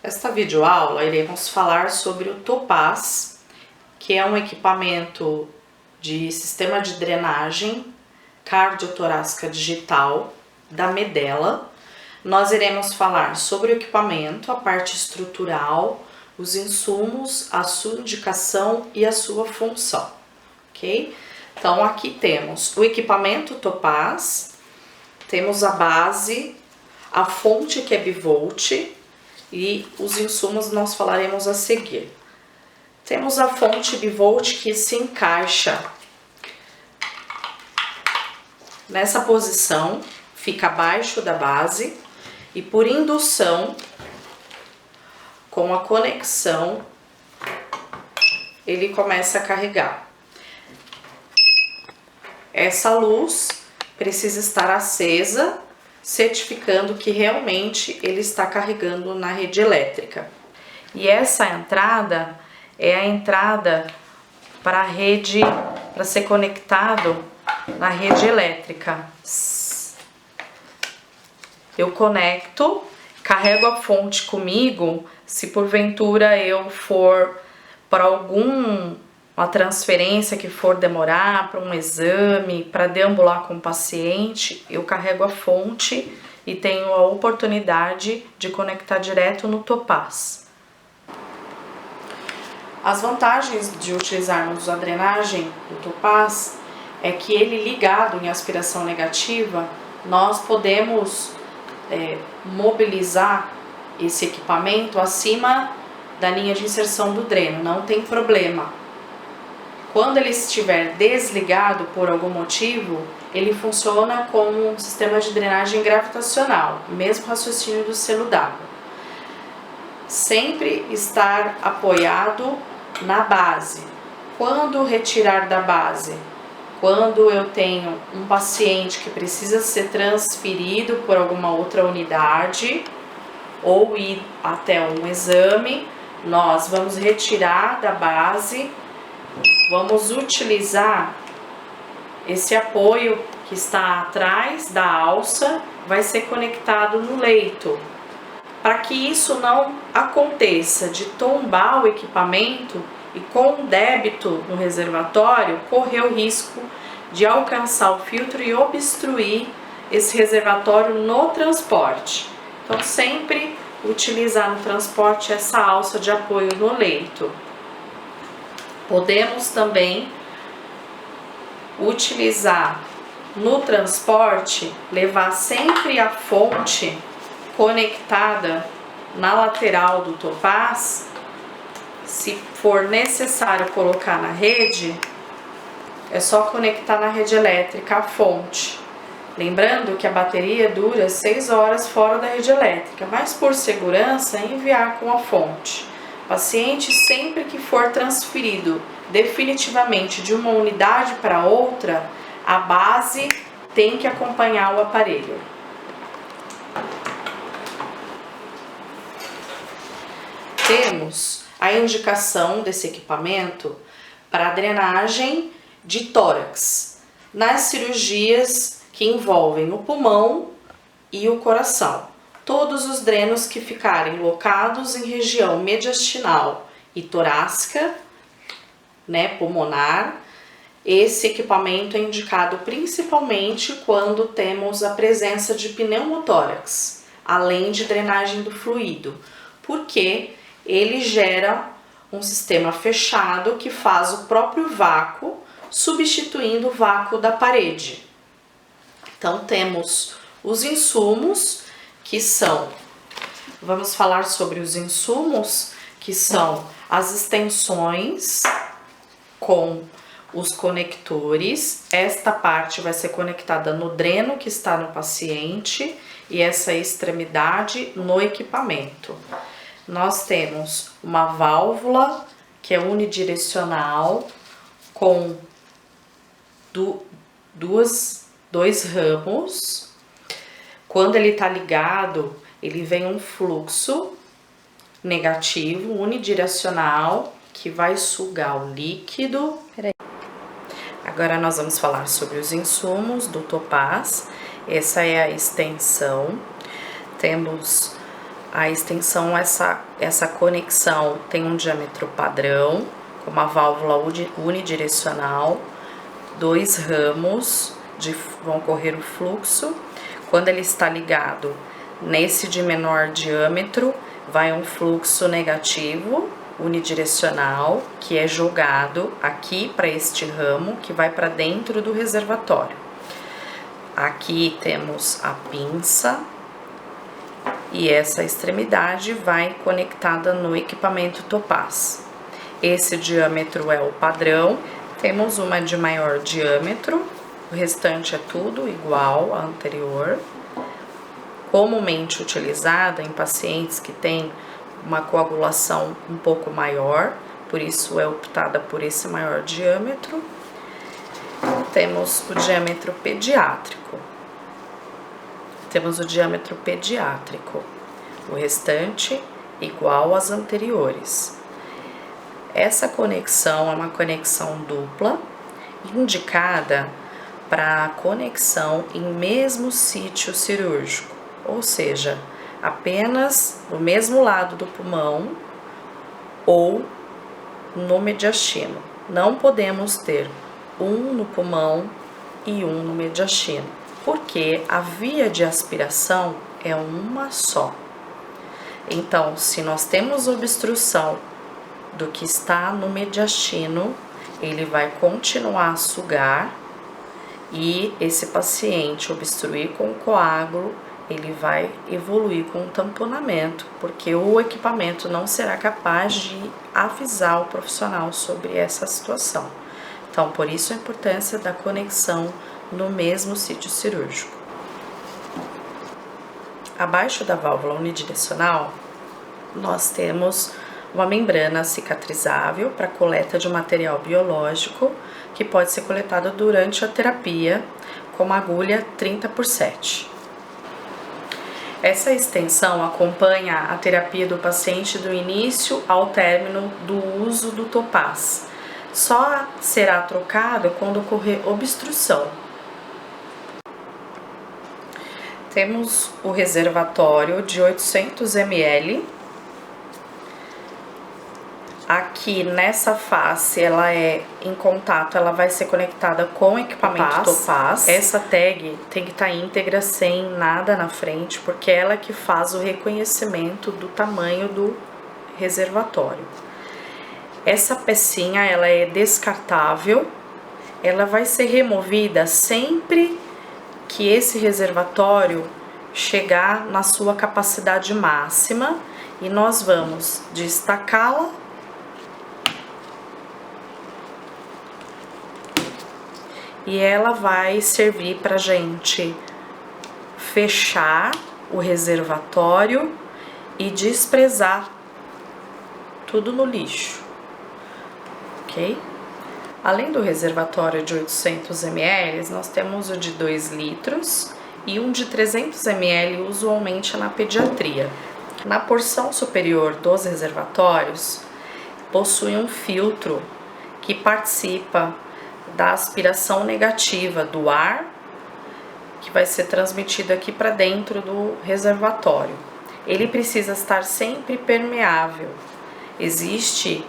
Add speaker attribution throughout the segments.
Speaker 1: Esta videoaula iremos falar sobre o Topaz, que é um equipamento de sistema de drenagem cardiotorácica digital da Medela. Nós iremos falar sobre o equipamento, a parte estrutural, os insumos, a sua indicação e a sua função, ok? Então aqui temos o equipamento Topaz, temos a base, a fonte que é bivolt e os insumos nós falaremos a seguir. Temos a fonte bivolt que se encaixa nessa posição, fica abaixo da base e por indução, com a conexão, ele começa a carregar. Essa luz precisa estar acesa, certificando que realmente ele está carregando na rede elétrica. E essa entrada é a entrada para a rede, para ser conectado na rede elétrica. Eu conecto, carrego a fonte comigo, se porventura eu for para alguma transferência que for demorar, para um exame, para deambular com o paciente, eu carrego a fonte e tenho a oportunidade de conectar direto no Topaz. As vantagens de utilizarmos a drenagem do Topaz é que ele ligado em aspiração negativa, nós podemos mobilizar esse equipamento acima da linha de inserção do dreno, não tem problema. Quando ele estiver desligado por algum motivo, ele funciona como um sistema de drenagem gravitacional, mesmo raciocínio do selo d'água. Sempre estar apoiado na base. Quando retirar da base? Quando eu tenho um paciente que precisa ser transferido por alguma outra unidade ou ir até um exame, nós vamos retirar da base. Vamos utilizar esse apoio que está atrás da alça, vai ser conectado no leito. Para que isso não aconteça de tombar o equipamento e com débito no reservatório, correr o risco de alcançar o filtro e obstruir esse reservatório no transporte. Então sempre utilizar no transporte essa alça de apoio no leito. Podemos também utilizar no transporte, levar sempre a fonte conectada na lateral do Topaz. Se for necessário colocar na rede, é só conectar na rede elétrica a fonte. Lembrando que a bateria dura 6 horas fora da rede elétrica, mas por segurança enviar com a fonte. Paciente sempre que for transferido definitivamente de uma unidade para outra, a base tem que acompanhar o aparelho. Temos a indicação desse equipamento para drenagem de tórax nas cirurgias que envolvem o pulmão e o coração. Todos os drenos que ficarem locados em região mediastinal e torácica, pulmonar, esse equipamento é indicado principalmente quando temos a presença de pneumotórax, além de drenagem do fluido, porque ele gera um sistema fechado que faz o próprio vácuo, substituindo o vácuo da parede. Então temos os insumos, que são, vamos falar sobre os insumos, que são as extensões com os conectores. Esta parte vai ser conectada no dreno que está no paciente e essa extremidade no equipamento. Nós temos uma válvula que é unidirecional com dois ramos. Quando ele está ligado, ele vem um fluxo negativo, unidirecional, que vai sugar o líquido. Agora nós vamos falar sobre os insumos do Topaz. Essa é a extensão. Temos A extensão, essa conexão tem um diâmetro padrão, com uma válvula unidirecional, 2 ramos vão correr o fluxo. Quando ele está ligado nesse de menor diâmetro, vai um fluxo negativo unidirecional que é jogado aqui para este ramo que vai para dentro do reservatório. Aqui temos a pinça e essa extremidade vai conectada no equipamento Topaz. Esse diâmetro é o padrão. Temos uma de maior diâmetro, o restante é tudo igual à anterior. Comumente utilizada em pacientes que têm uma coagulação um pouco maior, por isso é optada por esse maior diâmetro. Temos o diâmetro pediátrico. O restante igual às anteriores. Essa conexão é uma conexão dupla, indicada para conexão em mesmo sítio cirúrgico, ou seja, apenas no mesmo lado do pulmão ou no mediastino. Não podemos ter um no pulmão e um no mediastino, porque a via de aspiração é uma só. Então, se nós temos obstrução do que está no mediastino, ele vai continuar a sugar e esse paciente obstruir com coágulo, ele vai evoluir com tamponamento, porque o equipamento não será capaz de avisar o profissional sobre essa situação. Então, por isso a importância da conexão no mesmo sítio cirúrgico. Abaixo da válvula unidirecional, nós temos uma membrana cicatrizável para coleta de material biológico, que pode ser coletada durante a terapia com uma agulha 30x7. Essa extensão acompanha a terapia do paciente do início ao término do uso do Topaz. Só será trocado quando ocorrer obstrução. Temos o reservatório de 800 ml. Aqui nessa face, ela é em contato, ela vai ser conectada com o equipamento Topaz. Essa tag tem que estar íntegra, sem nada na frente, porque é ela que faz o reconhecimento do tamanho do reservatório. Essa pecinha, ela é descartável, ela vai ser removida sempre que esse reservatório chegar na sua capacidade máxima, e nós vamos destacá-la e ela vai servir para gente fechar o reservatório e desprezar tudo no lixo, ok? Além do reservatório de 800 ml, nós temos o de 2 litros e um de 300 ml, usualmente na pediatria. Na porção superior dos reservatórios, possui um filtro que participa da aspiração negativa do ar, que vai ser transmitido aqui para dentro do reservatório. Ele precisa estar sempre permeável. Existe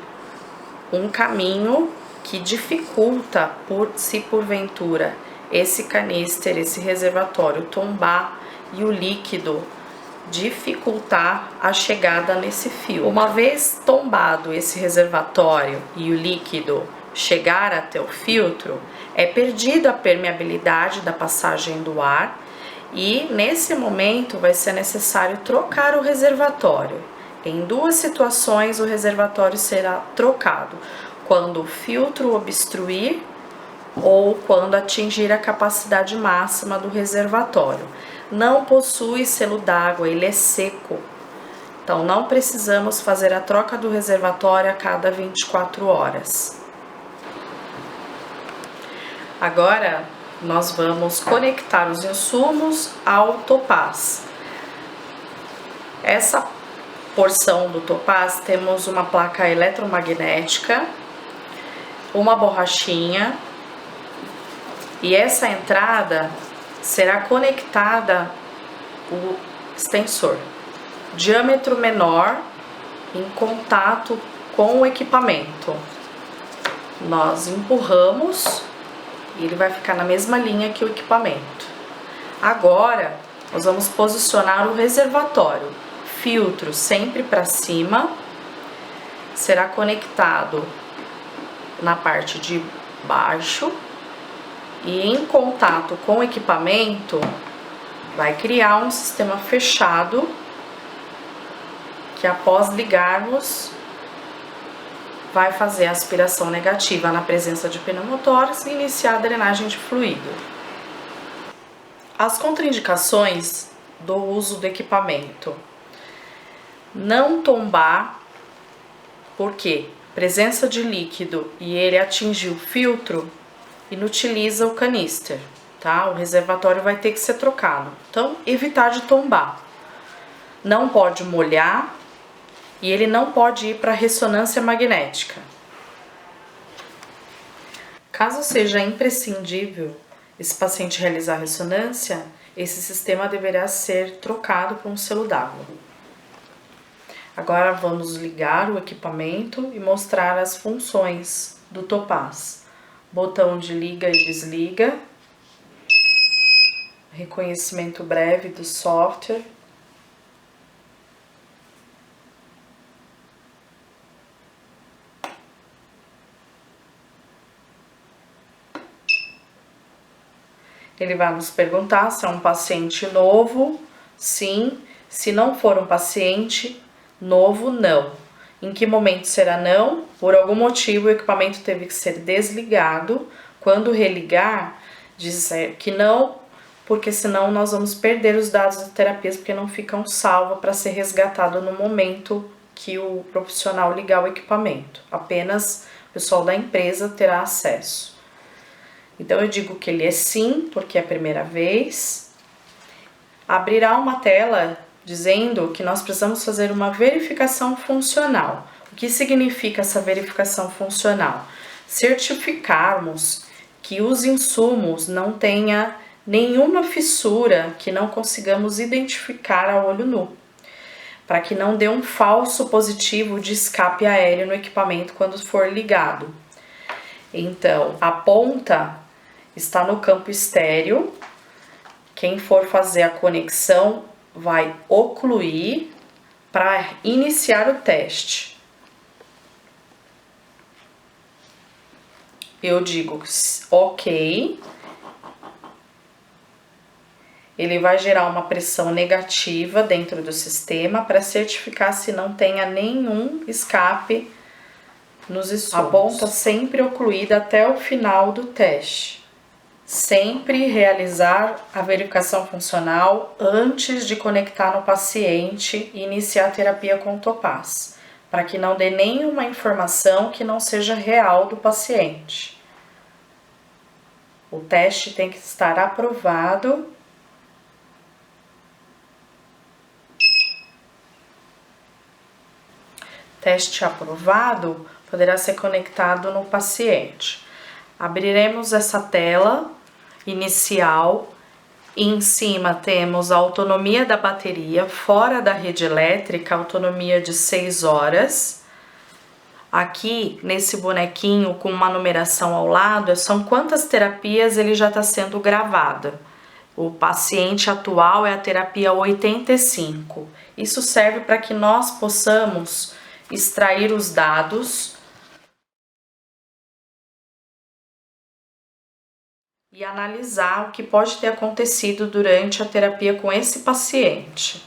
Speaker 1: um caminho que dificulta, se porventura esse canister, esse reservatório tombar e o líquido dificultar a chegada nesse fio. Uma vez tombado esse reservatório e o líquido chegar até o filtro, é perdida a permeabilidade da passagem do ar e nesse momento vai ser necessário trocar o reservatório. Em 2 situações o reservatório será trocado: quando o filtro obstruir ou quando atingir a capacidade máxima do reservatório. Não possui selo d'água, ele é seco. Então não precisamos fazer a troca do reservatório a cada 24 horas. Agora nós vamos conectar os insumos ao Topaz. Essa porção do Topaz, temos uma placa eletromagnética, uma borrachinha, e essa entrada será conectada o extensor. diâmetro menor em contato com o equipamento. Nós empurramos e ele vai ficar na mesma linha que o equipamento. Agora, nós vamos posicionar o reservatório. Filtro sempre para cima, será conectado na parte de baixo e em contato com o equipamento vai criar um sistema fechado que após ligarmos vai fazer a aspiração negativa na presença de pneumotórax e iniciar a drenagem de fluido. As contraindicações do uso do equipamento: não tombar, porque presença de líquido e ele atingir o filtro, inutiliza o canister, tá? O reservatório vai ter que ser trocado. Então, evitar de tombar. Não pode molhar e ele não pode ir para ressonância magnética. Caso seja imprescindível esse paciente realizar ressonância, esse sistema deverá ser trocado por um selo d'água. Agora vamos ligar o equipamento e mostrar as funções do Topaz. Botão de liga e desliga, reconhecimento breve do software, ele vai nos perguntar se é um paciente novo, sim. Se não for um paciente novo, não. Em que momento será não? Por algum motivo o equipamento teve que ser desligado. Quando religar, dizer que não, porque senão nós vamos perder os dados da terapia, porque não ficam salvos para ser resgatado no momento que o profissional ligar o equipamento. Apenas o pessoal da empresa terá acesso. Então eu digo que ele é sim, porque é a primeira vez. Abrirá uma tela dizendo que nós precisamos fazer uma verificação funcional. O que significa essa verificação funcional? Certificarmos que os insumos não tenham nenhuma fissura que não consigamos identificar a olho nu, para que não dê um falso positivo de escape aéreo no equipamento quando for ligado. Então, a ponta está no campo estéreo. Quem for fazer a conexão vai ocluir para iniciar o teste. Eu digo ok. Ele vai gerar uma pressão negativa dentro do sistema para certificar se não tenha nenhum escape nos insumos. A ponta sempre ocluída até o final do teste. Sempre realizar a verificação funcional antes de conectar no paciente e iniciar a terapia com o Topaz, para que não dê nenhuma informação que não seja real do paciente. O teste tem que estar aprovado. Teste aprovado poderá ser conectado no paciente. Abriremos essa tela inicial. Em cima temos a autonomia da bateria, fora da rede elétrica, autonomia de 6 horas. Aqui, nesse bonequinho com uma numeração ao lado, são quantas terapias ele já está sendo gravado. O paciente atual é a terapia 85. Isso serve para que nós possamos extrair os dados e analisar o que pode ter acontecido durante a terapia com esse paciente.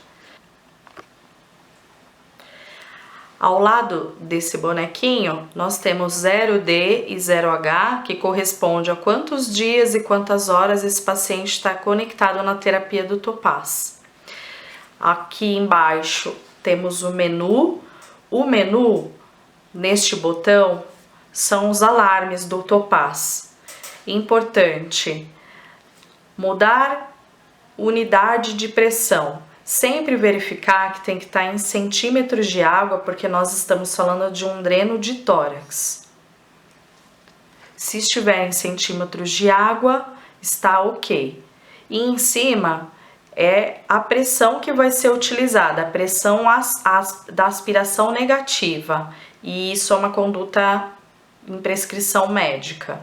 Speaker 1: Ao lado desse bonequinho, nós temos 0D e 0H, que corresponde a quantos dias e quantas horas esse paciente está conectado na terapia do Topaz. Aqui embaixo temos o menu. O menu, neste botão, são os alarmes do Topaz. Importante, mudar unidade de pressão. Sempre verificar que tem que estar em centímetros de água, porque nós estamos falando de um dreno de tórax. Se estiver em centímetros de água, está ok. E em cima é a pressão que vai ser utilizada, a pressão da aspiração negativa. E isso é uma conduta em prescrição médica.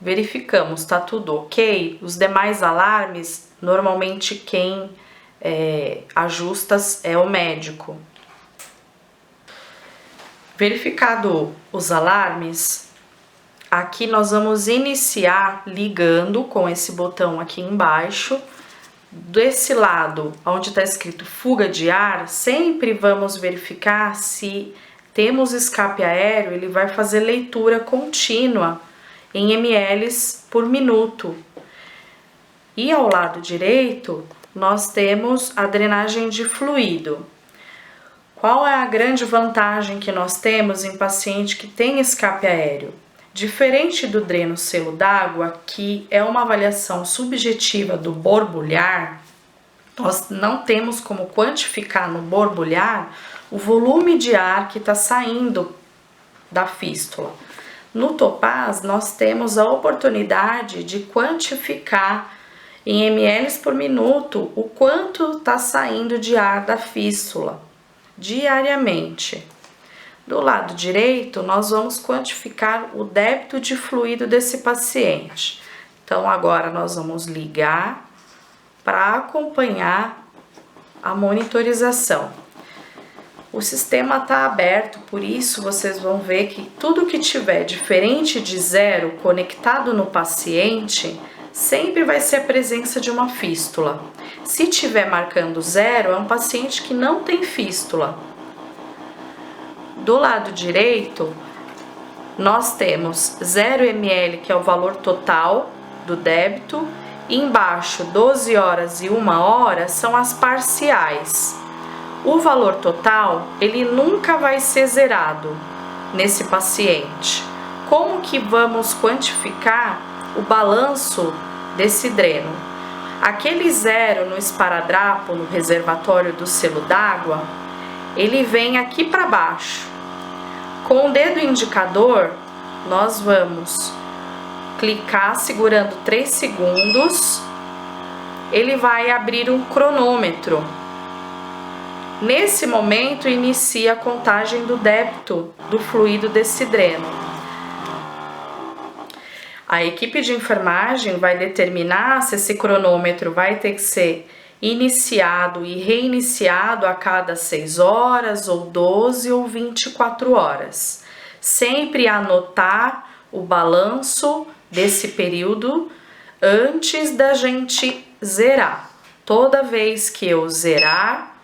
Speaker 1: Verificamos, tá tudo ok? Os demais alarmes, normalmente quem ajusta é o médico. Verificado os alarmes, aqui nós vamos iniciar ligando com esse botão aqui embaixo. Desse lado, onde está escrito fuga de ar, sempre vamos verificar se temos escape aéreo, ele vai fazer leitura contínua em ml por minuto. E ao lado direito, nós temos a drenagem de fluido. Qual é a grande vantagem que nós temos em paciente que tem escape aéreo? Diferente do dreno selo d'água, que é uma avaliação subjetiva do borbulhar, nós não temos como quantificar no borbulhar o volume de ar que está saindo da fístula. No Topaz, nós temos a oportunidade de quantificar em ml por minuto o quanto está saindo de ar da fístula diariamente. Do lado direito, nós vamos quantificar o débito de fluido desse paciente. Então, agora nós vamos ligar para acompanhar a monitorização. O sistema está aberto, por isso vocês vão ver que tudo que tiver diferente de 0 conectado no paciente, sempre vai ser a presença de uma fístula. Se tiver marcando 0, é um paciente que não tem fístula. Do lado direito, nós temos 0 ml, que é o valor total do débito, e embaixo 12 horas e 1 hora são as parciais. O valor total, ele nunca vai ser zerado nesse paciente. Como que vamos quantificar o balanço desse dreno? Aquele 0 no esparadrapo, no reservatório do selo d'água, ele vem aqui para baixo. Com o dedo indicador, nós vamos clicar segurando 3 segundos, ele vai abrir um cronômetro. Nesse momento, inicia a contagem do débito do fluido desse dreno. A equipe de enfermagem vai determinar se esse cronômetro vai ter que ser iniciado e reiniciado a cada 6 horas, ou 12 ou 24 horas. Sempre anotar o balanço desse período antes da gente zerar. Toda vez que eu zerar,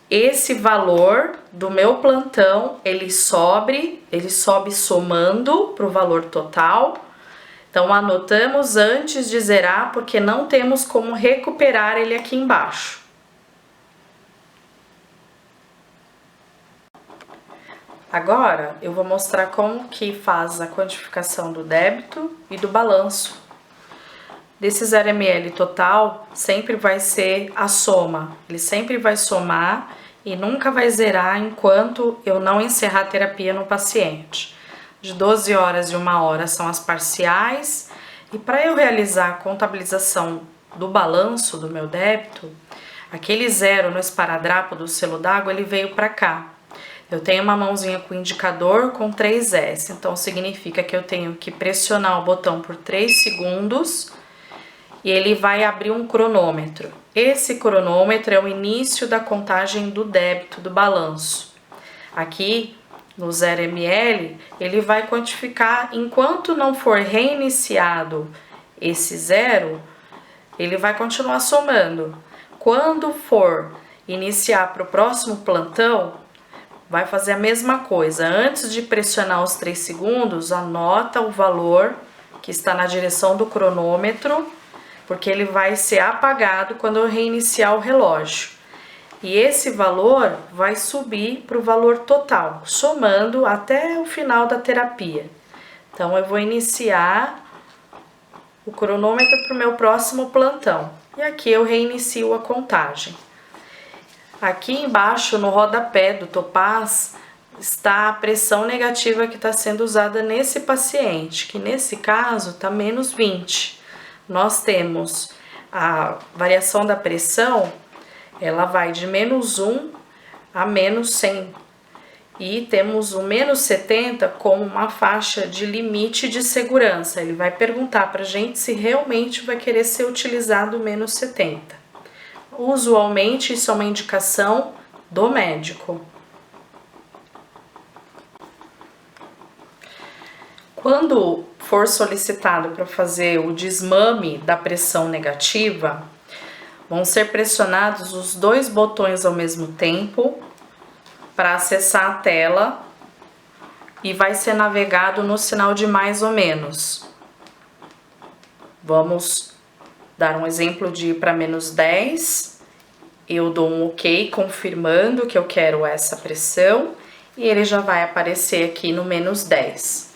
Speaker 1: esse valor do meu plantão, ele sobe somando para o valor total. Então, anotamos antes de zerar, porque não temos como recuperar ele aqui embaixo. Agora, eu vou mostrar como que faz a quantificação do débito e do balanço. Desse 0 ml total, sempre vai ser a soma. Ele sempre vai somar e nunca vai zerar enquanto eu não encerrar a terapia no paciente. De 12 horas e 1 hora são as parciais. E para eu realizar a contabilização do balanço do meu débito, aquele 0 no esparadrapo do selo d'água, ele veio para cá. Eu tenho uma mãozinha com indicador com 3S, então significa que eu tenho que pressionar o botão por 3 segundos e ele vai abrir um cronômetro. Esse cronômetro é o início da contagem do débito do balanço. Aqui no 0 ml, ele vai quantificar, enquanto não for reiniciado esse 0, ele vai continuar somando. Quando for iniciar para o próximo plantão, vai fazer a mesma coisa. Antes de pressionar os 3 segundos, anota o valor que está na direção do cronômetro, porque ele vai ser apagado quando eu reiniciar o relógio. E esse valor vai subir para o valor total, somando até o final da terapia. Então, eu vou iniciar o cronômetro para o meu próximo plantão. E aqui eu reinicio a contagem. Aqui embaixo, no rodapé do Topaz, está a pressão negativa que está sendo usada nesse paciente, que nesse caso está -20. nós temos a variação da pressão, ela vai de -1 a -100. E temos o -70 como uma faixa de limite de segurança. Ele vai perguntar para a gente se realmente vai querer ser utilizado o -70. Usualmente, isso é uma indicação do médico. Quando for solicitado para fazer o desmame da pressão negativa, vão ser pressionados os 2 botões ao mesmo tempo para acessar a tela e vai ser navegado no sinal de mais ou menos. Vamos dar um exemplo de ir para -10, eu dou um OK confirmando que eu quero essa pressão e ele já vai aparecer aqui no -10.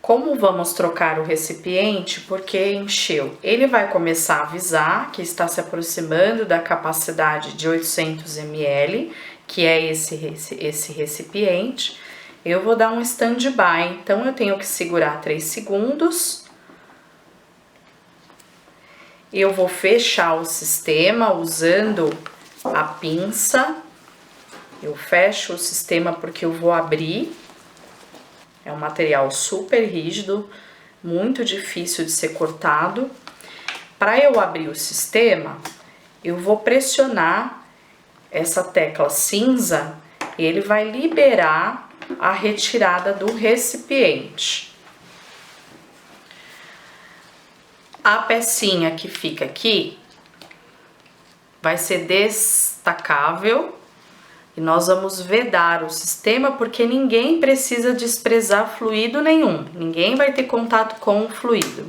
Speaker 1: Como vamos trocar o recipiente? Porque encheu. Ele vai começar a avisar que está se aproximando da capacidade de 800 ml, que é esse recipiente. Eu vou dar um stand-by, então eu tenho que segurar 3 segundos. Eu vou fechar o sistema usando a pinça. Eu fecho o sistema porque eu vou abrir. É um material super rígido, muito difícil de ser cortado. Para eu abrir o sistema, eu vou pressionar essa tecla cinza e ele vai liberar a retirada do recipiente. A pecinha que fica aqui vai ser destacável. E nós vamos vedar o sistema porque ninguém precisa desprezar fluido nenhum. Ninguém vai ter contato com o fluido.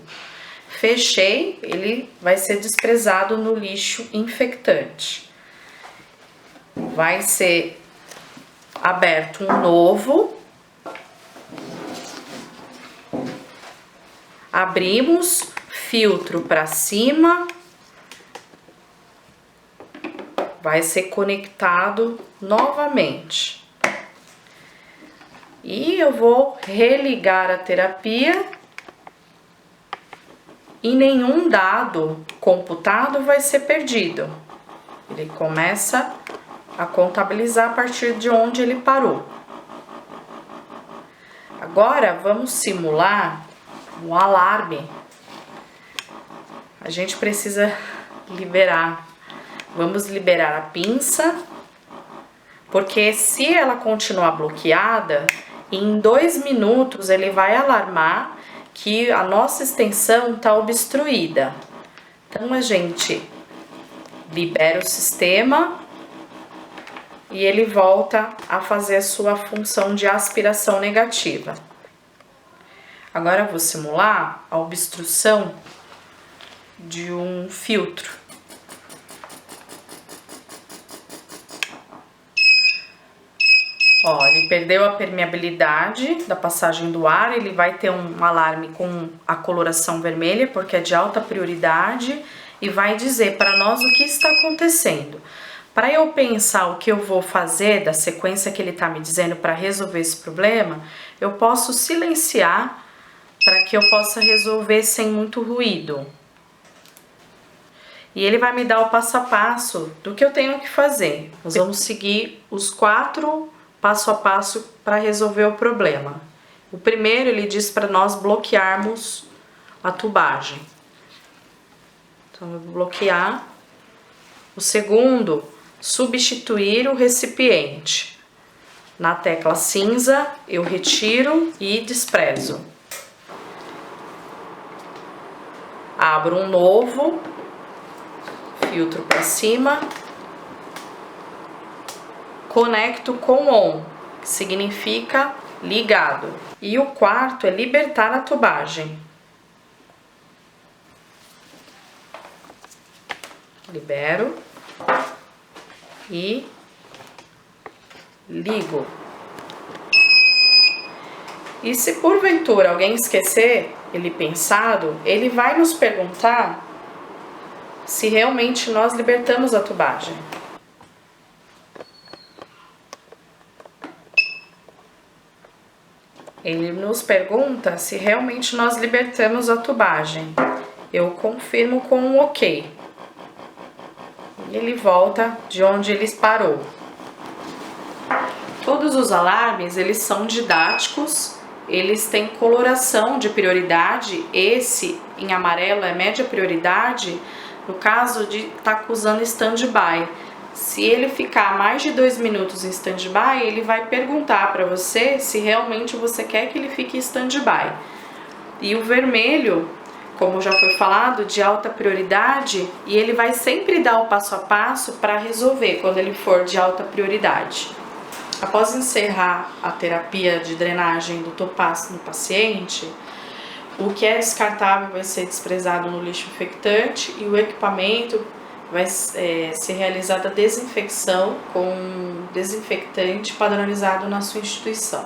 Speaker 1: Fechei, ele vai ser desprezado no lixo infectante. Vai ser aberto um novo. Abrimos, filtro para cima. Vai ser conectado novamente. E eu vou religar a terapia e nenhum dado computado vai ser perdido. Ele começa a contabilizar a partir de onde ele parou. Agora vamos simular um alarme. A gente precisa liberar. Vamos liberar a pinça, porque se ela continuar bloqueada, em 2 minutos ele vai alarmar que a nossa extensão está obstruída. Então a gente libera o sistema e ele volta a fazer a sua função de aspiração negativa. Agora eu vou simular a obstrução de um filtro. Ó, ele perdeu a permeabilidade da passagem do ar, ele vai ter um alarme com a coloração vermelha, porque é de alta prioridade, e vai dizer para nós o que está acontecendo. Para eu pensar o que eu vou fazer da sequência que ele está me dizendo para resolver esse problema, eu posso silenciar para que eu possa resolver sem muito ruído. E ele vai me dar o passo a passo do que eu tenho que fazer. Nós vamos seguir os 4 passo a passo para resolver o problema. O primeiro, ele diz para nós bloquearmos a tubagem. Então, eu vou bloquear. O segundo, substituir o recipiente. Na tecla cinza, eu retiro e desprezo. Abro um novo, filtro para cima. Conecto com ON, que significa ligado. E o quarto é libertar a tubagem. Libero e ligo. E se porventura alguém esquecer ele pensado, ele vai nos perguntar se realmente nós libertamos a tubagem. Ele nos pergunta se realmente nós libertamos a tubagem. Eu confirmo com um OK. Ele volta de onde ele parou. Todos os alarmes, eles são didáticos, eles têm coloração de prioridade. Esse em amarelo é média prioridade, no caso de estar usando stand-by. Se ele ficar mais de 2 minutos em stand-by, ele vai perguntar para você se realmente você quer que ele fique em stand-by. E o vermelho, como já foi falado, de alta prioridade, e ele vai sempre dar o passo a passo para resolver quando ele for de alta prioridade. Após encerrar a terapia de drenagem do topaço no paciente, o que é descartável vai ser desprezado no lixo infectante e o equipamento vai ser realizada a desinfecção com desinfectante padronizado na sua instituição.